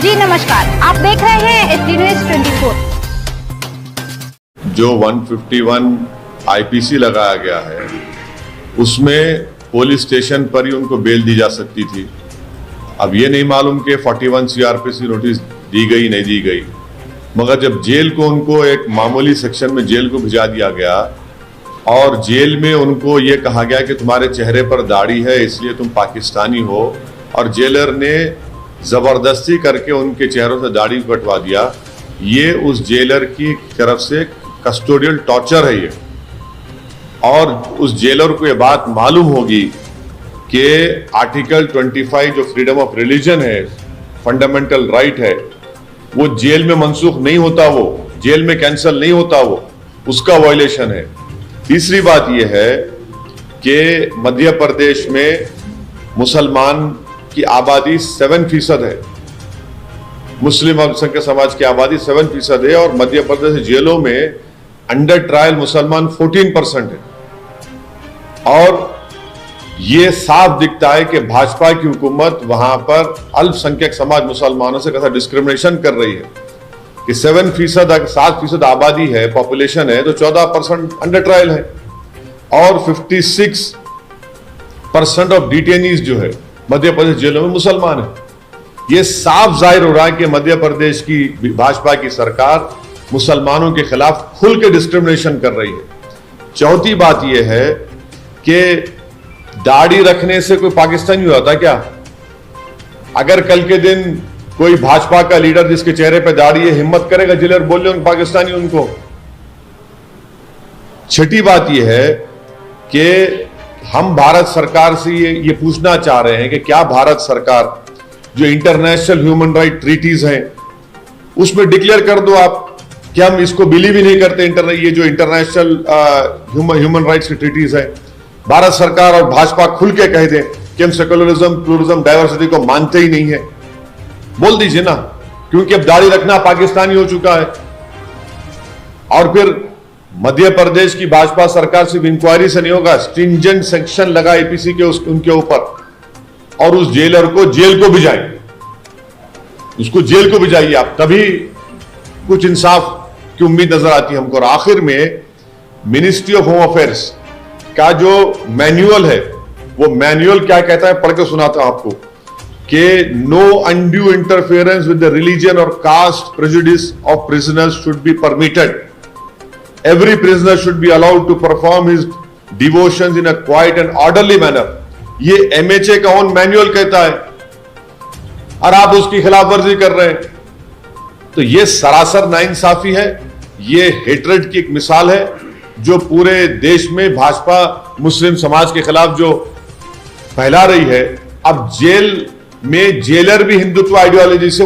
जी नमस्कार, आप देख रहे हैं SD News 24। जो 151 आईपीसी लगाया गया है उसमें पुलिस स्टेशन पर ही उनको बेल दी जा सकती थी। अब ये नहीं मालूम कि 41 सीआरपीसी नोटिस दी गई नहीं दी गई, मगर जब जेल को उनको एक मामूली सेक्शन में जेल को भिजा दिया गया और जेल में उनको ये कहा गया कि तुम्हारे चेहरे पर दाढ़ी है इसलिए तुम पाकिस्तानी हो, और जेलर ने जबरदस्ती करके उनके चेहरों से दाढ़ी कटवा दिया, ये उस जेलर की तरफ से कस्टोडियल टॉर्चर है ये। और उस जेलर को ये बात मालूम होगी कि आर्टिकल 25 जो फ्रीडम ऑफ रिलीजन है, फंडामेंटल राइट है, वो जेल में मनसूख नहीं होता, वो जेल में कैंसिल नहीं होता, वो उसका वायलेशन है। तीसरी बात यह है कि मध्य प्रदेश में मुसलमान की आबादी 7% है, मुस्लिम अल्पसंख्यक समाज की आबादी 7% है, और मध्य प्रदेश जेलों में अंडर ट्रायल मुसलमान 14% है। और ये साफ दिखता है कि भाजपा की हुकूमत वहां पर अल्पसंख्यक समाज मुसलमानों से कैसा डिस्क्रिमिनेशन कर रही है कि 7% आबादी है, पॉपुलेशन है, तो 14% अंडर ट्रायल है, और 56% ऑफ डिटेनीज जो है मध्य प्रदेश जेलों में मुसलमान है। यह साफ जाहिर हो रहा है कि मध्य प्रदेश की भाजपा की सरकार मुसलमानों के खिलाफ खुल के डिस्क्रिमिनेशन कर रही है। चौथी बात यह है कि दाढ़ी रखने से कोई पाकिस्तानी होता क्या? अगर कल के दिन कोई भाजपा का लीडर जिसके चेहरे पे दाढ़ी है हिम्मत करेगा जेलर बोले उन पाकिस्तानी उनको? छठी बात यह है कि हम भारत सरकार से ये पूछना चाह रहे हैं कि क्या भारत सरकार जो इंटरनेशनल ह्यूमन राइट ट्रीटीज हैं उसमें डिक्लेयर कर दो आप कि हम इसको बिलीव ही नहीं करते, ये जो इंटरनेशनल ह्यूमन राइट्स की ट्रीटीज है। भारत सरकार और भाजपा खुल के कह दें कि हम सेकुलरिज्म, प्लूरलिज्म, डाइवर्सिटी को मानते ही नहीं है, बोल दीजिए ना, क्योंकि अब दाढ़ी रखना पाकिस्तानी हो चुका है। और फिर मध्य प्रदेश की भाजपा सरकार सिर्फ इंक्वायरी से नहीं होगा, स्ट्रिंजेंट सेक्शन लगा एपीसी के उनके ऊपर, और उस जेलर को जेल को भिजाएंगे, उसको जेल को भिजाइए आप, तभी कुछ इंसाफ की उम्मीद नजर आती है हमको। और आखिर में मिनिस्ट्री ऑफ होम अफेयर्स का जो मैनुअल है, वो मैनुअल क्या कहता है, पढ़ के सुनाता हूं आपको, कि no undue interference with the religion और caste prejudice of prisoners should be permitted. Every prisoner should be allowed to perform his devotions in a quiet and orderly manner. ये एमएचए का ओन मैनुअल कहता है, और आप उसकी खिलाफ वर्जी कर रहे हैं। तो ये सरासर नाइंसाफी है, ये हेट्रेड की एक मिसाल है जो पूरे देश में भाजपा मुस्लिम समाज के खिलाफ जो फैला रही है। अब जेल में जेलर भी हिंदुत्व आइडियोलॉजी से